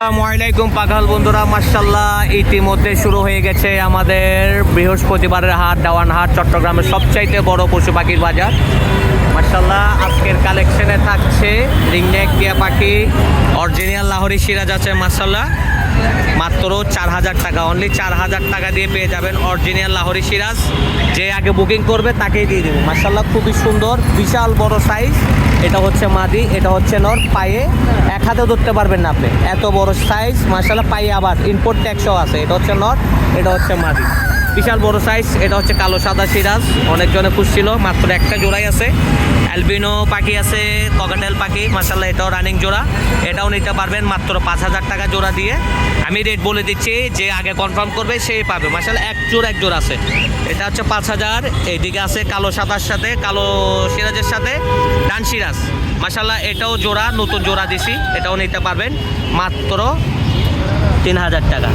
আসসালামুআলাইকুম পাগল বন্ধুরা, মাশাআল্লাহ ইতিমধ্যে শুরু হয়ে গেছে আমাদের বৃহস্পতিবারের হাট, দেওয়ান হাট, চট্টগ্রামের সবচাইতে বড় পশু পাখির বাজার। মাশাআল্লাহ আজকের কালেকশনে থাকছে রিংনেক টিয়া পাখি, অরিজিনাল লাহোরি সিরাজ আছে মাশাআল্লাহ মাত্র 4000 টাকা, অনলি 4000 টাকা দিয়ে পেয়ে যাবেন অরিজিনাল লাহোরি সিরাজ। যে আগে বুকিং করবে তাকেই দিয়ে দেবো। মাশাআল্লাহ খুবই সুন্দর, বিশাল বড় সাইজ। এটা হচ্ছে মাদি, এটা হচ্ছে নর। পায়ে এক হাতে ধরতে পারবেন না আপনি, এত বড় সাইজ মাশাআল্লাহ। পায়ে আবার ইম্পোর্ট ট্যাক্সও আছে। এটা হচ্ছে নর, এটা হচ্ছে মাদি, বিশাল বড় সাইজ। এটা হচ্ছে কালো সাদা সিরাজ, অনেকজনে খুঁজছিল, মাত্র একটা জোড়াই আছে। অ্যালবিনো পাখি আছে, ককাটেল পাখি মাশাআল্লাহ, এটাও রানিং জোড়া। এটাও নিতে পারবেন মাত্র 5000 টাকা জোড়া দিয়ে। আমি রেট বলে দিচ্ছি, যে আগে কনফার্ম করবে সেই পাবে মাশাআল্লাহ। এক জোড়া আছে। এটা হচ্ছে 5000। এইদিকে আছে কালো সাদার সাথে, কালো সিরাজের সাথে ডান সিরাজ মাশাআল্লাহ, এটাও জোড়া, নতুন জোড়া দিছি। এটাও নিতে পারবেন মাত্র 3000 টাকা।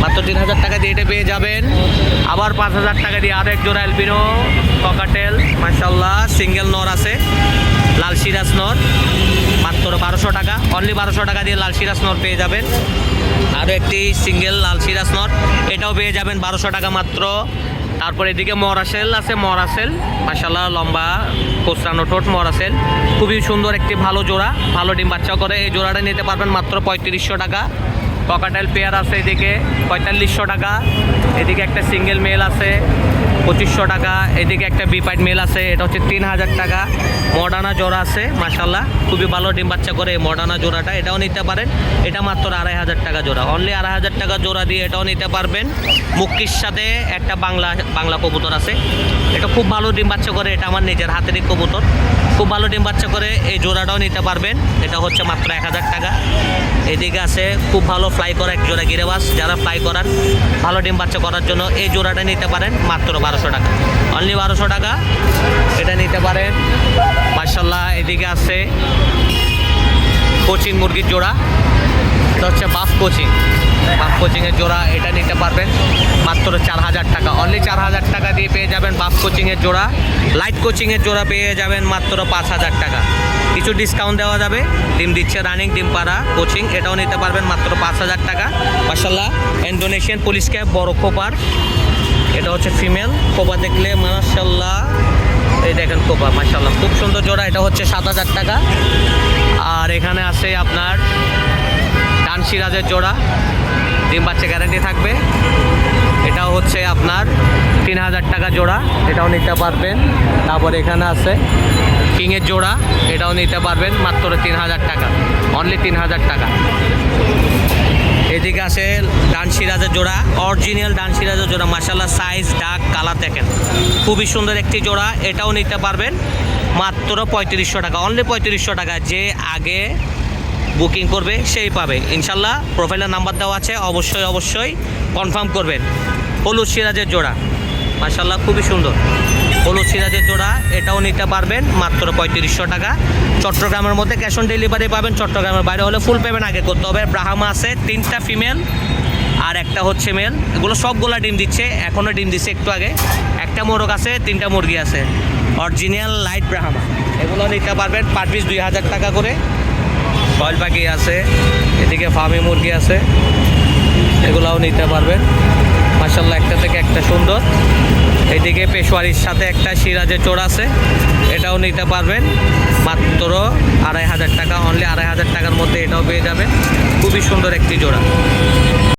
মাত্র 3000 টাকা দিয়ে এটা পেয়ে যাবেন। আবার 5000 টাকা দিয়ে আরেক জোড়া অ্যালবিনো ককাটেল মাশাআল্লাহ, সিঙ্গেল নর আছে, লাল সিরাজ নর, মাত্র 1200 টাকা। অনলি 1200 টাকা দিয়ে লাল সিরাজ নর পেয়ে যাবেন। আরও একটি সিঙ্গেল লাল সিরাজ নর, এটাও পেয়ে যাবেন 1200 টাকা মাত্র। তারপর এদিকে মরাসেল আছে, মরাসেল মাশাআল্লাহ, লম্বা কোচরানো ঠোঁট মরাসেল, খুবই সুন্দর একটি ভালো জোড়া, ভালো ডিম বাচ্চা করে। এই জোড়াটা নিতে পারবেন মাত্র 3500 টাকা। ককাটেল পেয়ার আছে এদিকে 4500 টাকা। এদিকে একটা সিঙ্গেল মেল আছে 2500 টাকা। এদিকে একটা বিপাইড মেল আছে, এটা হচ্ছে 3000 টাকা। মডার্না জোড়া আছে মাশাআল্লাহ, খুবই ভালো ডিম বাচ্চা করে মডার্না জোড়াটা, এটাও নিতে পারেন। এটা মাত্র 2500 টাকা জোড়া, অনলি 2500 টাকা জোড়া দিয়ে এটাও নিতে পারবেন। মুক্তির সাথে একটা বাংলা কবুতর আছে, এটা খুব ভালো ডিম বাচ্চা করে, এটা আমার নিজের হাতেরই কবুতর, খুব ভালো ডিম বাচ্চা করে। এই জোড়াটাও নিতে পারবেন, এটা হচ্ছে মাত্র 1000 টাকা। এদিকে আছে খুব ভালো ফ্লাই করা এক জোড়া গিরেবাস, যারা ফ্লাই করান ভালো ডিম বাচ্চা করার জন্য এই জোড়াটা নিতে পারেন মাত্র 1200 টাকা, অনলি 1200 টাকা। এটা নিতে পারেন মাশাআল্লাহ। এদিকে আছে কোচিং মুরগির জোড়া, এটা হচ্ছে বাফ কোচিংয়ের জোড়া, এটা নিতে পারবেন মাত্র 4000 টাকা, অনলি 4000 টাকা দিয়ে পেয়ে যাবেন বাফ কোচিংয়ের জোড়া। লাইট কোচিংয়ের জোড়া পেয়ে যাবেন মাত্র 5000 টাকা, কিছু ডিসকাউন্ট দেওয়া যাবে। ডিম দিচ্ছে রানিং, ডিম পাড়া কোচিং, এটাও নিতে পারবেন মাত্র 5000 টাকা মাশাআল্লাহ। ইন্দোনেশিয়ান পুলিশ ক্যাপ বড় খোপার, এটা হচ্ছে ফিমেল। খোপা দেখলে মাশাআল্লাহ, এই দেখেন খোপা মাশাআল্লাহ, খুব সুন্দর জোড়া। এটা হচ্ছে 7000 টাকা। আর এখানে আছে আপনার ডান সিরাজের জোড়া, ডিম বাচ্চা গ্যারান্টি থাকবে, এটাও হচ্ছে আপনার 3000 টাকা জোড়া, এটাও নিতে পারবেন। তারপর এখানে আছে কিংয়ের জোড়া, এটাও নিতে পারবেন মাত্র 3000 টাকা, অনলি 3000 টাকা। এদিকে আছে ডান সিরাজের জোড়া, অরিজিনাল ডান সিরাজের জোড়া মাশাআল্লাহ, সাইজ ডাক কালার দেখেন, খুবই সুন্দর একটি জোড়া, এটাও নিতে পারবেন মাত্র 3500 টাকা, অনলি 3500 টাকা। যে আগে বুকিং করবে সেই পাবে ইনশাল্লাহ। প্রোফাইলের নাম্বার দেওয়া আছে, অবশ্যই কনফার্ম করবেন। হলুদ সিরাজের জোড়া মাশাআল্লাহ, খুবই সুন্দর হলুদ সিরাজের জোড়া, এটাও নিতে পারবেন মাত্র 3500 টাকা। চট্টগ্রামের মধ্যে ক্যাশ অন ডেলিভারি পাবেন, চট্টগ্রামের বাইরে হলে ফুল পেমেন্ট আগে করতে হবে। ব্রাহ্মা আছে 3টা ফিমেল আর একটা হচ্ছে মেল, এগুলো সবগুলা ডিম দিচ্ছে, এখনও ডিম দিচ্ছে একটু আগে। একটা মোরগ আছে, 3টা মুরগি আছে, অরিজিনাল লাইট ব্রাহ্মা, এগুলো নিতে পারবেন পার পিস 2000 টাকা করে। কয়েল পাখি আছে, এদিকে ফার্মি মুরগি আছে, এগুলাও নিতে পারবেন মাশাআল্লাহ, একটা থেকে একটা সুন্দর। এইদিকে পেশোয়ারির সাথে একটা সিরাজের জোড়া আছে, এটাও নিতে পারবেন মাত্র 2500 টাকা, অনলি 2500 টাকার মধ্যে এটাও পেয়ে যাবেন, খুবই সুন্দর একটি জোড়া।